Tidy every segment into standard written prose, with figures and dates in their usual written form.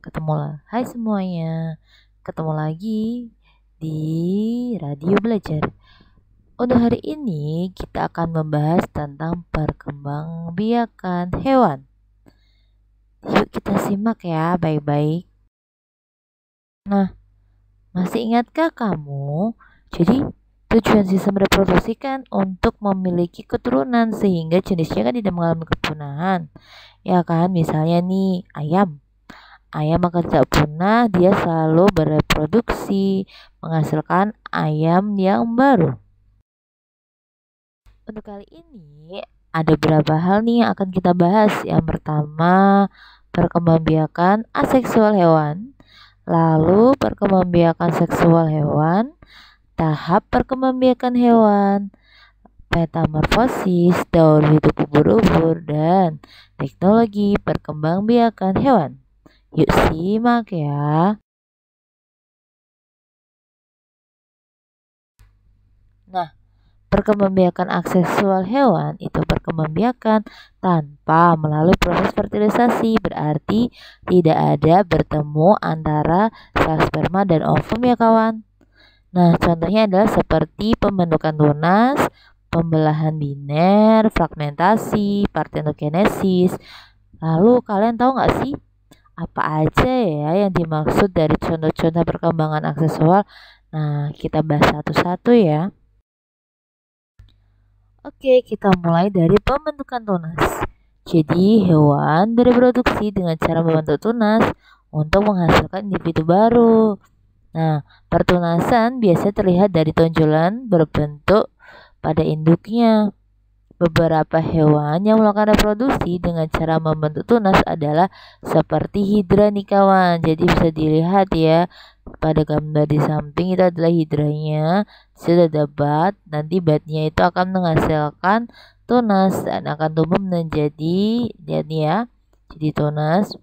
Hai semuanya, ketemu lagi di Radio Belajar. Untuk hari ini kita akan membahas tentang perkembangbiakan hewan. Yuk kita simak ya baik-baik. Nah, masih ingatkah kamu? Jadi tujuan sistem reproduksi kan untuk memiliki keturunan sehingga jenisnya kan tidak mengalami kepunahan. Ya kan, misalnya nih ayam akan tidak punah, dia selalu bereproduksi, menghasilkan ayam yang baru. Untuk kali ini ada beberapa hal nih yang akan kita bahas. Yang pertama, perkembangbiakan aseksual hewan, lalu perkembangbiakan seksual hewan, tahap perkembangbiakan hewan, metamorfosis, daur hidup ubur-ubur, dan teknologi perkembangbiakan hewan. Yuk simak ya. Nah, perkembangbiakan aseksual hewan itu perkembangbiakan tanpa melalui proses fertilisasi, berarti tidak ada bertemu antara sel sperma dan ovum ya kawan. Nah, contohnya adalah seperti pembentukan tunas, pembelahan biner, fragmentasi, partenogenesis. Lalu kalian tahu nggak sih apa aja ya yang dimaksud dari contoh-contoh perkembangan aksesual? Nah, kita bahas satu-satu ya. Oke, kita mulai dari pembentukan tunas. Jadi, hewan bereproduksi dengan cara membentuk tunas untuk menghasilkan individu baru. Nah, pertunasan biasanya terlihat dari tonjolan berbentuk pada induknya. Beberapa hewan yang melakukan reproduksi dengan cara membentuk tunas adalah seperti hidra nih kawan. Jadi bisa dilihat ya pada gambar di samping itu adalah hidranya. Sudah ada bat, nanti batnya itu akan menghasilkan tunas dan akan tumbuh menjadi lihat nih ya. Jadi tunas.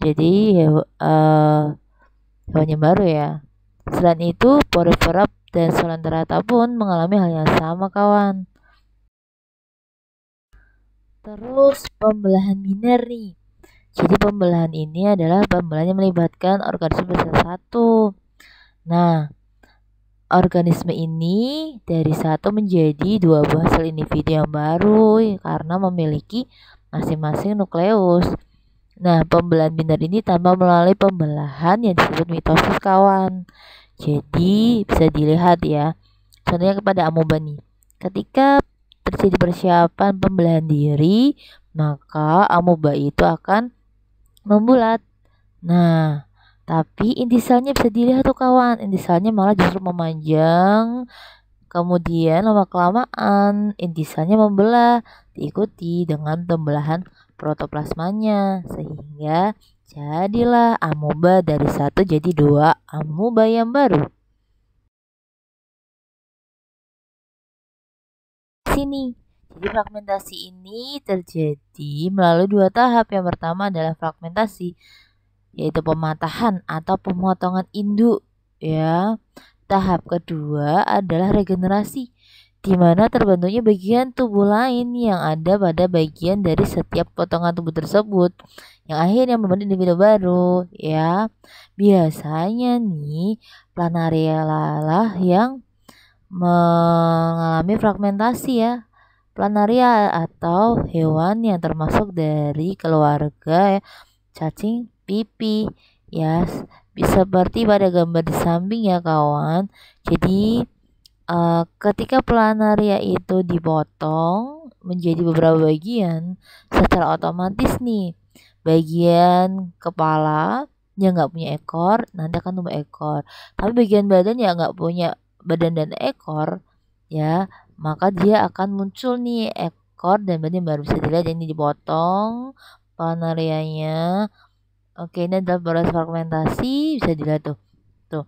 Jadi hewan yang baru ya. Selain itu, porifera dan Salanterata pun mengalami hal yang sama kawan. Terus pembelahan biner nih. Jadi pembelahan ini adalah pembelahan yang melibatkan organisme besar satu. Nah, organisme ini dari satu menjadi dua buah sel individu yang baru karena memiliki masing-masing nukleus. Nah, pembelahan biner ini tanpa melalui pembelahan yang disebut mitosis kawan. Jadi bisa dilihat ya. Contohnya kepada amoeba nih. Ketika terjadi persiapan pembelahan diri, maka amoeba itu akan membulat. Nah, tapi inti selnya bisa dilihat tuh kawan, inti selnya malah justru memanjang. Kemudian lama-kelamaan inti selnya membelah, diikuti dengan pembelahan protoplasmanya, sehingga jadilah amoeba dari satu jadi dua amoeba yang baru. Sini. Jadi fragmentasi ini terjadi melalui dua tahap. Yang pertama adalah fragmentasi, yaitu pematahan atau pemotongan induk ya. Tahap kedua adalah regenerasi, di mana terbentuknya bagian tubuh lain yang ada pada bagian dari setiap potongan tubuh tersebut, yang akhirnya membentuk individu baru ya. Biasanya nih planaria lah yang mengalami fragmentasi ya. Planaria atau hewan yang termasuk dari keluarga ya, cacing pipi ya, seperti pada gambar di samping ya kawan. Jadi ketika planaria itu dipotong menjadi beberapa bagian, secara otomatis nih bagian kepala yang nggak punya ekor nanti akan tumbuh ekor, tapi bagian badan yang nggak punya badan dan ekor ya, maka dia akan muncul nih ekor dan badan baru. Bisa dilihat ini dipotong planarianya. Oke, ini adalah proses fragmentasi, bisa dilihat tuh. Tuh.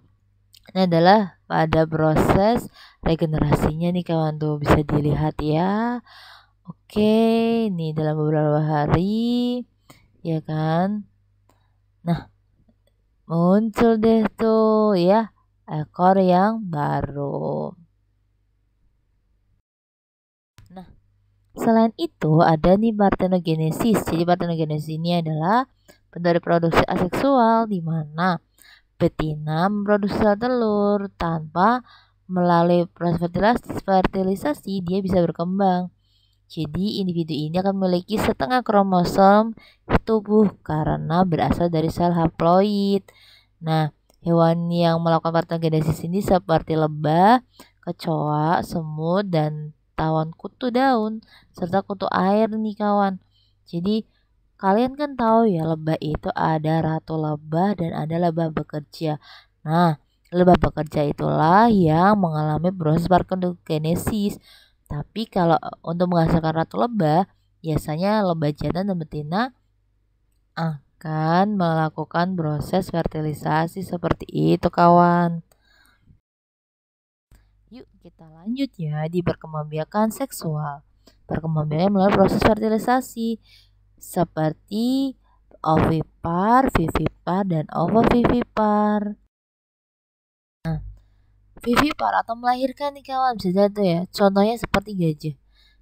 Ini adalah pada proses regenerasinya nih kawan tuh, bisa dilihat ya. Oke, ini dalam beberapa hari ya kan. Nah, muncul deh tuh ya ekor yang baru. Nah, selain itu ada nih partenogenesis. Jadi partenogenesis ini adalah bentuk reproduksi aseksual di mana betina memproduksi sel telur tanpa melalui proses fertilisasi dia bisa berkembang. Jadi individu ini akan memiliki setengah kromosom tubuh karena berasal dari sel haploid. Nah, hewan yang melakukan partogenesis ini seperti lebah, kecoa, semut, dan tawon kutu daun serta kutu air nih kawan. Jadi kalian kan tahu ya lebah itu ada ratu lebah dan ada lebah bekerja. Nah, lebah bekerja itulah yang mengalami proses partogenesis. Tapi kalau untuk menghasilkan ratu lebah, biasanya lebah jantan dan betina akan melakukan proses fertilisasi seperti itu kawan. Yuk kita lanjut ya di perkembangbiakan seksual. Perkembangbiakan melalui proses fertilisasi seperti ovipar, vivipar, dan ovovivipar. Nah, vivipar atau melahirkan nih kawan bisa jadi ya. Contohnya seperti gajah.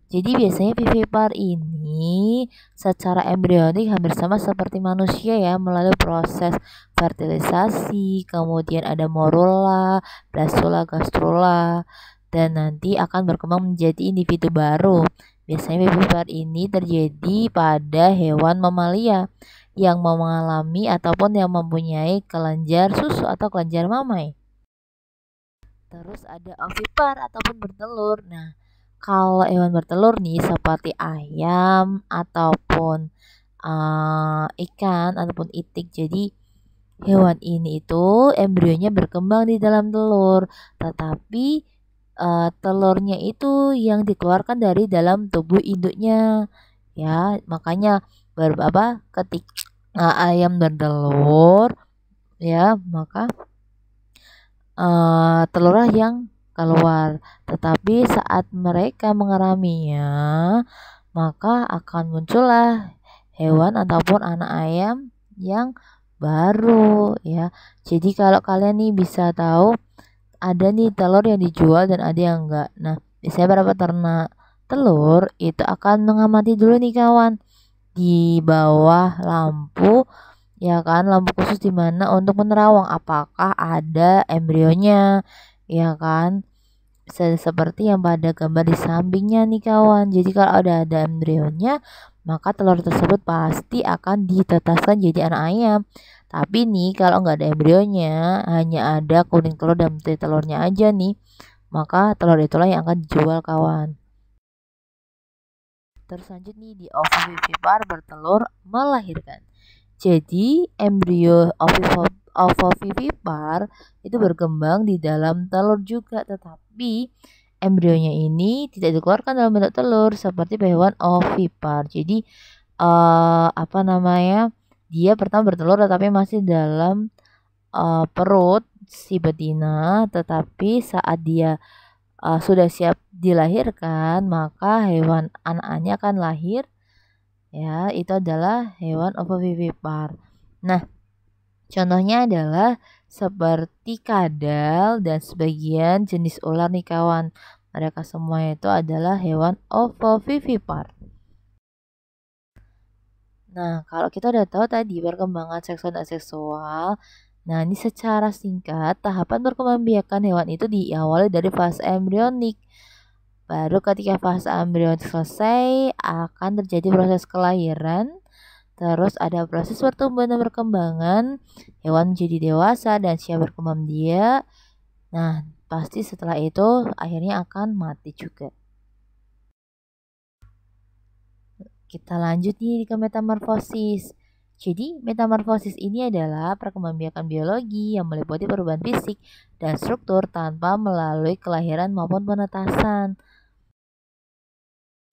Jadi biasanya vivipar ini secara embrionik hampir sama seperti manusia ya melalui proses fertilisasi, kemudian ada morula, blastula, gastrula, dan nanti akan berkembang menjadi individu baru. Biasanya vivipar ini terjadi pada hewan mamalia yang mengalami ataupun yang mempunyai kelenjar susu atau kelenjar mamai. Terus ada ovipar ataupun bertelur. Nah, kalau hewan bertelur nih seperti ayam ataupun ikan ataupun itik. Jadi hewan ini itu embrionya berkembang di dalam telur, tetapi telurnya itu yang dikeluarkan dari dalam tubuh induknya. Ya, makanya ketika ayam bertelur ya, maka telurlah yang keluar. Tetapi saat mereka mengeraminya, maka akan muncullah hewan ataupun anak ayam yang baru ya. Jadi kalau kalian nih bisa tahu ada nih telur yang dijual dan ada yang enggak. Nah, biasanya para peternak telur itu akan mengamati dulu nih kawan di bawah lampu ya kan, lampu khusus di mana untuk menerawang apakah ada embrionya ya kan, seperti yang pada gambar di sampingnya nih kawan. Jadi kalau ada embrionya maka telur tersebut pasti akan ditetaskan jadi anak ayam. Tapi nih kalau nggak ada embrionya, hanya ada kuning telur dan putih telurnya aja nih, maka telur itulah yang akan dijual kawan. Terus lanjut nih di ovovivipar bertelur melahirkan. Jadi embrio ovovivipar itu berkembang di dalam telur juga, tetapi embrionya ini tidak dikeluarkan dalam bentuk telur seperti hewan ovipar. Jadi dia pertama bertelur tetapi masih dalam perut si betina, tetapi saat dia sudah siap dilahirkan maka hewan anaknya akan lahir ya, itu adalah hewan ovovivipar. Nah, contohnya adalah seperti kadal dan sebagian jenis ular nih kawan. Mereka semua itu adalah hewan ovovivipar. Nah, kalau kita udah tahu tadi perkembangan seksual dan aseksual, nah ini secara singkat tahapan perkembangbiakan hewan itu diawali dari fase embrionik. Baru ketika fase embrionik selesai akan terjadi proses kelahiran. Terus ada proses pertumbuhan dan perkembangan, hewan menjadi dewasa dan siap berkembang biak. Nah, pasti setelah itu akhirnya akan mati juga. Kita lanjut nih ke metamorfosis. Jadi, metamorfosis ini adalah perkembangbiakan biologi yang meliputi perubahan fisik dan struktur tanpa melalui kelahiran maupun penetasan.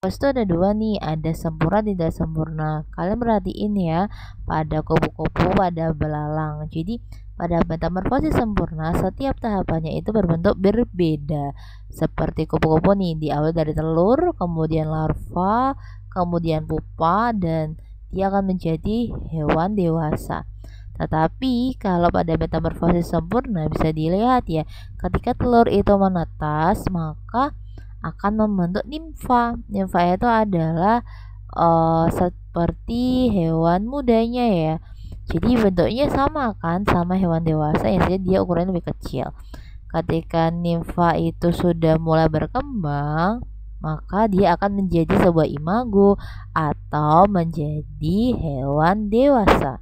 Terus itu ada dua nih, ada sempurna dan tidak sempurna. Kalian perhatiin ya, pada kupu-kupu, pada belalang. Jadi, pada metamorfosis sempurna, setiap tahapannya itu berbentuk berbeda. Seperti kupu-kupu nih, diawali dari telur, kemudian larva, kemudian pupa, dan dia akan menjadi hewan dewasa. Tetapi kalau pada metamorfosis sempurna bisa dilihat ya, ketika telur itu menetas maka akan membentuk nimfa. Nimfa itu adalah seperti hewan mudanya ya. Jadi bentuknya sama kan sama hewan dewasa, yang saja dia ukurannya lebih kecil. Ketika nimfa itu sudah mulai berkembang, maka dia akan menjadi sebuah imago atau menjadi hewan dewasa.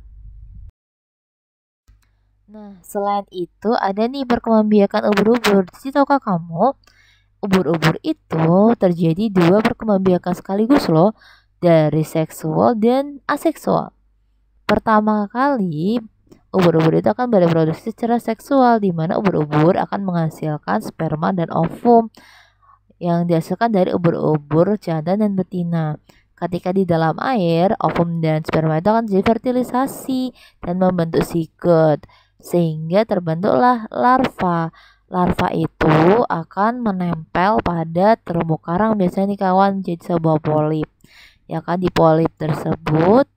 Nah, selain itu ada nih perkembangbiakan ubur-ubur. Jadi tahukah kamu, ubur-ubur itu terjadi dua perkembangbiakan sekaligus loh, dari seksual dan aseksual. Pertama kali, ubur-ubur itu akan bereproduksi secara seksual, di mana ubur-ubur akan menghasilkan sperma dan ovum yang dihasilkan dari ubur-ubur jantan dan betina. Ketika di dalam air, ovum dan sperma itu akan jadi fertilisasi dan membentuk zigot, sehingga terbentuklah larva. Larva itu akan menempel pada terumbu karang, biasanya nih kawan, jadi sebuah polip. Ya kan, di polip tersebut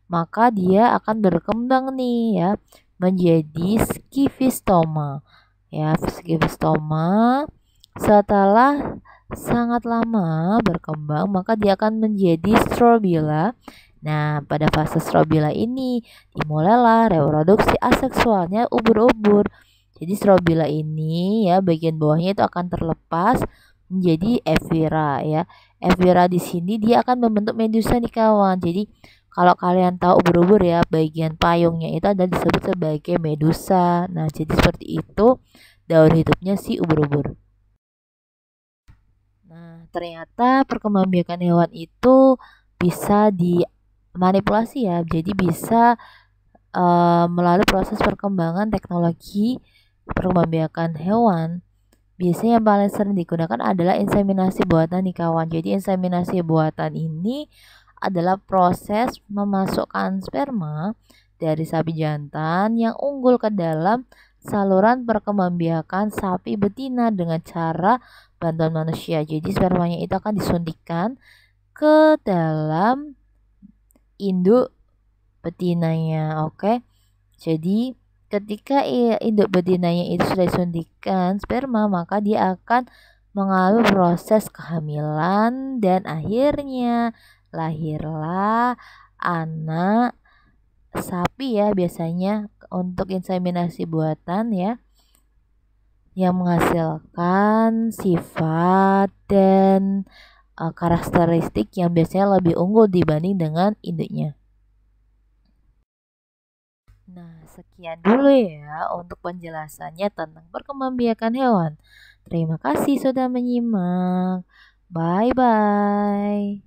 maka dia akan berkembang nih ya menjadi skifistoma. Ya, skifistoma setelah sangat lama berkembang maka dia akan menjadi strobila. Nah, pada fase strobila ini dimulailah reproduksi aseksualnya ubur-ubur. Jadi strobila ini ya bagian bawahnya itu akan terlepas menjadi evira ya. Evira di sini dia akan membentuk medusa nih kawan. Jadi kalau kalian tahu ubur-ubur ya, bagian payungnya itu ada disebut sebagai medusa. Nah, jadi seperti itu daur hidupnya si ubur-ubur. Nah, ternyata perkembangbiakan hewan itu bisa dimanipulasi ya. Jadi bisa melalui proses perkembangan teknologi perkembangbiakan hewan. Biasanya yang paling sering digunakan adalah inseminasi buatan nih kawan. Jadi inseminasi buatan ini adalah proses memasukkan sperma dari sapi jantan yang unggul ke dalam saluran perkembangbiakan sapi betina dengan cara bantuan manusia. Jadi spermanya itu akan disuntikkan ke dalam induk betinanya. Oke. Jadi ketika induk betinanya itu sudah disuntikkan sperma, maka dia akan mengalami proses kehamilan dan akhirnya lahirlah anak sapi ya, biasanya untuk inseminasi buatan ya, yang menghasilkan sifat dan karakteristik yang biasanya lebih unggul dibanding dengan induknya. Nah, sekian dulu ya untuk penjelasannya tentang perkembangbiakan hewan. Terima kasih sudah menyimak. Bye bye.